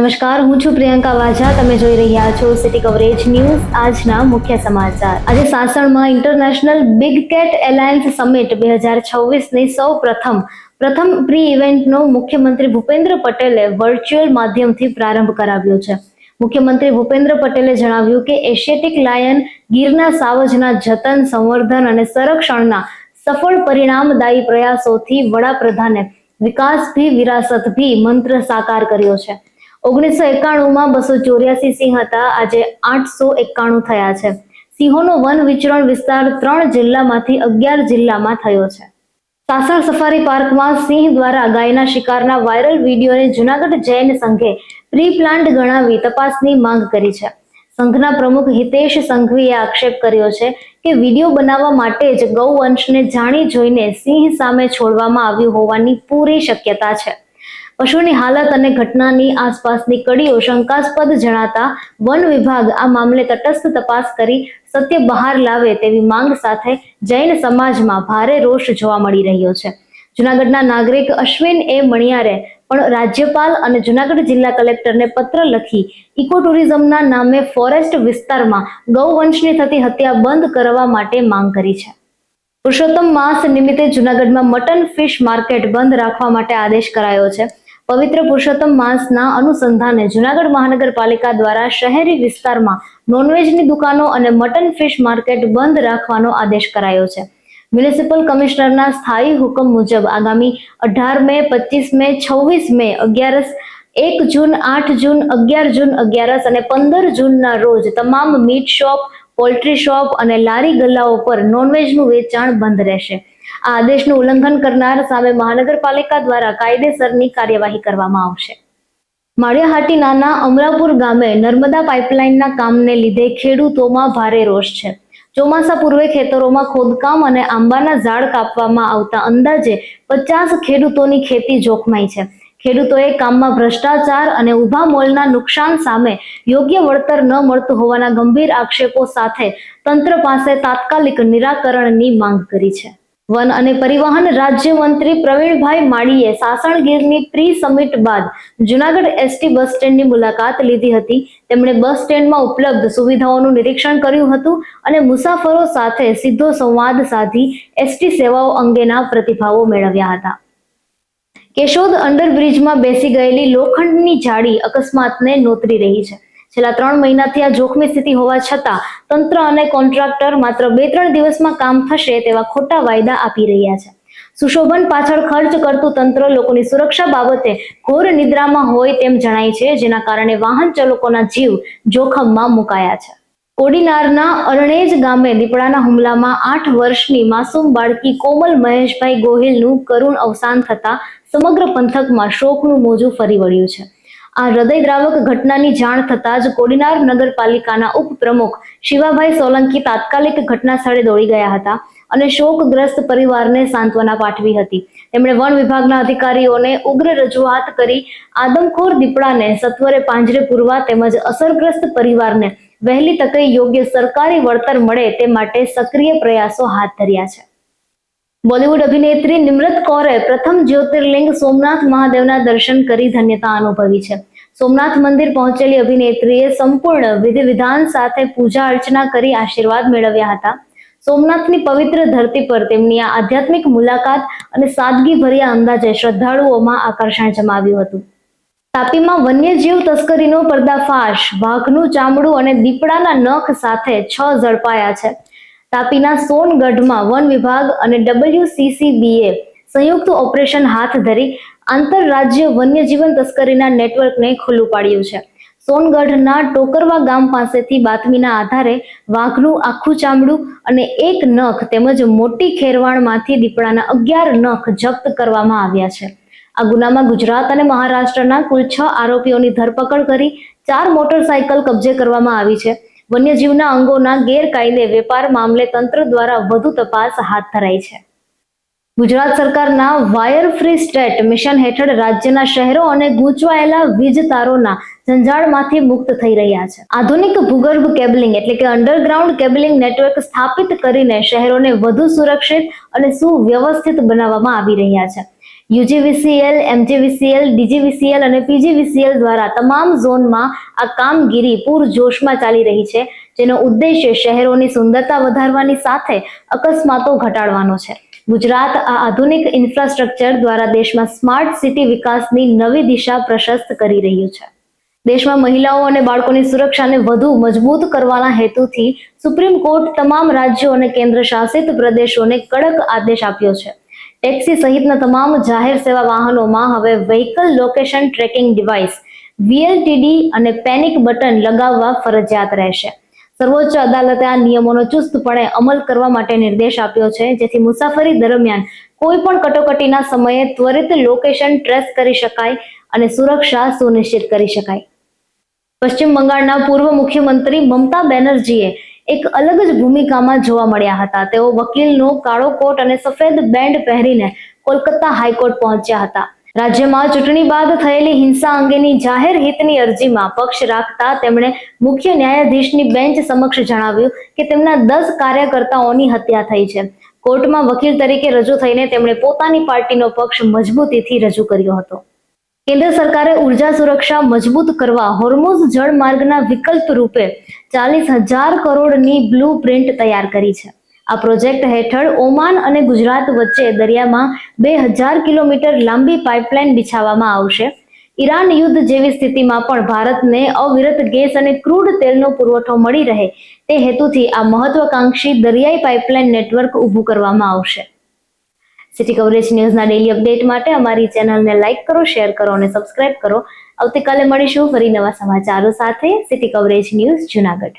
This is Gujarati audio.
નમસ્કાર, હું છું પ્રિયંકા વાઝા. તમે જોઈ રહ્યા છો સિટી કવરેજ ન્યૂઝ. આજના મુખ્ય સમાચાર. આજે સાસણમાં international big cat alliance summit 2026ની પ્રથમ પ્રી ઇવેન્ટનો મુખ્યમંત્રી ભૂપેન્દ્ર પટેલે વર્ચ્યુઅલ માધ્યમથી પ્રારંભ કરાવ્યો છે. મુખ્યમંત્રી ભૂપેન્દ્ર પટેલે જણાવ્યું કે એશિયાટિક લાયન ગીરના સાવજના જતન, સંવર્ધન અને સંરક્ષણના સફળ પરિણામદાયી પ્રયાસોથી વડાપ્રધાને વિકાસ ભી વિરાસત ભી મંત્ર સાકાર કર્યો છે. 1991માં 284 સિંહ હતા, આજે 891 થયા છે. સિંહોનો વન વિચરણ વિસ્તાર 3 જિલ્લામાંથી 11 જિલ્લામાં થયો છે. સાસણ સફારી પાર્કમાં સિંહ દ્વારા ગાયના શિકારના વાયરલ વિડીયોને જૂનાગઢ જૈન સંઘે પ્રી પ્લાન્ડ ગણાવી તપાસની માંગ કરી છે. સંઘના પ્રમુખ હિતેશ સંઘવીએ આક્ષેપ કર્યો છે કે વિડીયો બનાવવા માટે જ ગૌવંશને જાણી જોઈને સિંહ સામે છોડવામાં આવ્યું હોવાની પૂરી શક્યતા છે. પશુની હાલત અને ઘટનાની આસપાસની કડીઓ શંકાસ્પદ જણાતા વન વિભાગ આ મામલે તટસ્થ તપાસ કરી સત્ય બહાર લાવે તેવી માંગ સાથે જૈન સમાજમાં ભારે રોષ જોવા મળી રહ્યો છે. જૂનાગઢના નાગરિક અશ્વિન એ મણિયારે પણ રાજ્યપાલ અને જૂનાગઢ જિલ્લા કલેક્ટરને પત્ર લખી ઇકો ટુરિઝમના નામે ફોરેસ્ટ વિસ્તારમાં ગૌવંશની થતી હત્યા બંધ કરવા માટે માંગ કરી છે. પુરુષોત્તમ માસ નિમિત્તે જૂનાગઢમાં મટન ફિશ માર્કેટ બંધ રાખવા માટે આદેશ કરાયો છે. પવિત્ર પુરુષોત્તમ માસના અનુસંધાને જૂનાગઢ મહાનગરપાલિકા દ્વારા શહેરી વિસ્તારમાં નોનવેજની દુકાનો અને મટન ફિશ માર્કેટ બંધ રાખવાનો આદેશ કરાયો છે. મ્યુનિસિપલ કમિશનરના સ્થાયી હુકમ મુજબ આગામી 18 મે, 25 મે, 26 મે, 11 1 જૂન, 8 જૂન, 11 જૂન, 11 અને 15 જૂનના રોજ તમામ મીટ શોપ, પોલ્ટ્રી શોપ અને લારી ગલ્લાઓ પર નોનવેજનું વેચાણ બંધ રહેશે. આ આદેશનું ઉલ્લંઘન કરનાર સામે મહાનગરપાલિકા દ્વારા કાયદેસરની કાર્યવાહી કરવામાં આવશે. માળિયાહાટીના અમરાપુર ગામે નર્મદા પાઇપલાઇનના કામને લીધે ખેડૂતોમાં ભારે રોષ છે. ચોમાસા પૂર્વે ખેતરોમાં ખોદકામ અને આંબાના ઝાડ કાપવામાં આવતા અંદાજે 50 ખેડૂતોની ખેતી જોખમાઈ છે. ખેડૂતોએ કામમાં ભ્રષ્ટાચાર અને ઊભા મોલના નુકસાન સામે યોગ્ય વળતર ન મળતું હોવાના ગંભીર આક્ષેપો સાથે તંત્ર પાસે તાત્કાલિક નિરાકરણની માંગ કરી છે. વન અને પરિવહન રાજ્યમંત્રી પ્રવીણભાઈ માળીએ સાસણ ગીરની પ્રી સમિટ બાદ જૂનાગઢ એસટી બસ સ્ટેન્ડની મુલાકાત લીધી હતી. તેમણે બસ સ્ટેન્ડમાં ઉપલબ્ધ સુવિધાઓનું નિરીક્ષણ કર્યું હતું અને મુસાફરો સાથે સીધો સંવાદ સાધી એસટી સેવાઓ અંગેના પ્રતિભાવો મેળવ્યા હતા. કેશોદ અંડરબ્રિજમાં બેસી ગયેલી લોખંડની જાળી અકસ્માતને નોતરી રહી છે. છેલ્લા 3 મહિનાથી આ જોખમી સ્થિતિ હોવા છતાં તંત્ર અને કોન્ટ્રાક્ટર માત્ર 2-3 દિવસમાં કામ થશે તેવા ખોટા વાયદા આપી રહ્યા છે. સુશોભન પાછળ ખર્ચ કરતું તંત્ર લોકોની સુરક્ષા બાબતે ઘોર નિદ્રામાં હોય તેમ જણાય છે, જેના કારણે વાહન ચાલકોના જીવ જોખમમાં મુકાયા છે. કોડીનારના અરણેજ ગામે દીપડાના હુમલામાં 8 વર્ષની માસૂમ બાળકી કોમલ મહેશભાઈ ગોહિલનું કરુણ અવસાન થતા સમગ્ર પંથકમાં શોકનું મોજું ફરી વળ્યું છે. આ હૃદયદ્રાવક ઘટનાની જાણ થતાં જ કોડીનાર નગરપાલિકાના ઉપપ્રમુખ શિવાભાઈ સોલંકી તાત્કાલિક ઘટના સ્થળે દોડી ગયા હતા અને શોકગ્રસ્ત પરિવારને સાંત્વના પાઠવી હતી. તેમણે વન વિભાગના અધિકારીઓને ઉગ્ર રજૂઆત કરી આદમખોર દીપડાને સત્વરે પાંજરે પૂરવા તેમજ અસરગ્રસ્ત પરિવારને વહેલી તકે યોગ્ય સરકારી વળતર મળે તે માટે સક્રિય પ્રયાસો હાથ ધર્યા છે. બોલિવૂડ અભિનેત્રી નિમ્રત કૌરે પ્રથમ જ્યોતિર્લિંગ સોમનાથ મહાદેવના દર્શન કરી ધન્યતા અનુભવી છે. સોમનાથ મંદિર પહોંચેલી અભિનેત્રીએ સંપૂર્ણ વિધિ વિધાન સાથે પૂજા અર્ચના કરી આશીર્વાદ મેળવ્યા હતા. સોમનાથની પવિત્ર ધરતી પર તેમની આ આધ્યાત્મિક મુલાકાત અને સાદગીભર્યા અંદાજે શ્રદ્ધાળુઓમાં આકર્ષણ જમાવ્યું હતું. તાપીમાં વન્યજીવ તસ્કરીનો પર્દાફાશ. વાઘનું ચામડું અને દીપડાના નખ સાથે 6 ઝડપાયા છે. તાપીના સોનગઢમાં વન વિભાગ અને WCCBએ સંયુક્ત ઓપરેશન હાથ ધરી આંતરરાજ્ય વન્યજીવન તસ્કરીના નેટવર્કને ખુલ્લું પાડ્યું છે. સોનગઢના ટોકરવા ગામ પાસેથી બાતમીના આધારે વાઘનું આખું ચામડું અને 1 નખ તેમજ મોટી ખેરવાણમાંથી દીપડાના 11 નખ જપ્ત કરવામાં આવ્યા છે. આ ગુનામાં ગુજરાત અને મહારાષ્ટ્રના કુલ 6 આરોપીઓની ધરપકડ કરી 4 મોટરસાયકલ કબજે કરવામાં આવી છે. વન્યજીવના અંગોના ગેરકાયદે વેપાર મામલે તંત્ર દ્વારા વધુ તપાસ હાથ ધરાઈ છે. ગુજરાત સરકારના વાયર ફ્રી સ્ટેટ મિશન હેઠળ રાજ્યના શહેરો અને ગૂંચવાયેલા વીજ તારોના ઝંઝાળમાંથી મુક્ત થઈ રહ્યા છે. આધુનિક ભૂગર્ભ કેબલિંગ એટલે કે અંડરગ્રાઉન્ડ કેબલિંગ નેટવર્ક સ્થાપિત કરીને શહેરોને વધુ સુરક્ષિત અને સુવ્યવસ્થિત બનાવવામાં આવી રહ્યા છે. યુજીવીસીએલ, એમજીવીસીએલ, ડીજીવીસીએલ અને પીજીવીસીએલ દ્વારા તમામ ઝોનમાં આ કામગીરી પૂરજોશમાં ચાલી રહી છે, જેનો ઉદ્દેશ્ય શહેરોની સુંદરતા વધારવાની સાથે અકસ્માતો ઘટાડવાનો છે. ગુજરાત આ આધુનિક ઇન્ફ્રાસ્ટ્રક્ચર દ્વારા દેશમાં સ્માર્ટ સિટી વિકાસની નવી દિશા પ્રશસ્ત કરી રહ્યું છે. દેશમાં મહિલાઓ અને બાળકોની સુરક્ષાને વધુ મજબૂત કરવાના હેતુથી સુપ્રીમ કોર્ટ તમામ રાજ્યો અને કેન્દ્ર શાસિત પ્રદેશોને કડક આદેશ આપ્યો છે. ટેક્સી સહિતના તમામ જાહેર સેવા વાહનોમાં હવે vehicle location tracking device VLTD અને પેનિક બટન લગાવવા ફરજિયાત રહેશે. સર્વોચ્ચ અદાલતે આ નિયમોનો ચુસ્તપણે અમલ કરવા માટે નિર્દેશ આપ્યો છે, જેથી મુસાફરી દરમિયાન કોઈ પણ કટોકટીના સમયે ત્વરિત લોકેશન ટ્રેસ કરી શકાય અને સુરક્ષા સુનિશ્ચિત કરી શકાય. પશ્ચિમ બંગાળના પૂર્વ મુખ્યમંત્રી મમતા બેનર્જીએ એક અલગ જ ભૂમિકામાં જોવા મળ્યા હતા. તેઓ વકીલનો કાળો કોટ અને સફેદ બેન્ડ પહેરીને કોલકાતા હાઈકોર્ટ પહોંચ્યા હતા. રાજ્યમાં ચૂંટણી બાદ થયેલી હિંસા અંગેની જાહેર હિતની અરજીમાં પક્ષ રાખતા તેમણે મુખ્ય ન્યાયાધીશની બેન્ચ સમક્ષ જણાવ્યું કે તેમના 10 કાર્યકર્તાઓની હત્યા થઈ છે. કોર્ટમાં વકીલ તરીકે રજૂ થઈને તેમણે પોતાની પાર્ટીનો પક્ષ મજબૂતીથી રજૂ કર્યો હતો. કેન્દ્ર સરકારે ઉર્જા સુરક્ષા મજબૂત કરવા હોર્મુઝ જળમાર્ગના વિકલ્પ રૂપે 40,000 કરોડની બ્લુ પ્રિન્ટ તૈયાર કરી છે. આ પ્રોજેક્ટ હેઠળ ઓમાન અને ગુજરાત વચ્ચે દરિયામાં 2000 કિલોમીટર લાંબી પાઇપલાઇન બિછાવવામાં આવશે. ઈરાન યુદ્ધ જેવી સ્થિતિમાં પણ ભારતને અવિરત ગેસ અને ક્રૂડ તેલનો પુરવઠો મળી રહે તે હેતુથી આ મહત્વાકાંક્ષી દરિયાઈ પાઇપલાઇન નેટવર્ક ઊભું કરવામાં આવશે. સિટી કવરેજ ન્યૂઝના ડેલી અપડેટ માટે અમારી ચેનલને લાઇક કરો, શેર કરો અને સબસ્ક્રાઇબ કરો. આવતીકાલે મળીશું ફરી નવા સમાચારો સાથે. City coverage news Junagadh.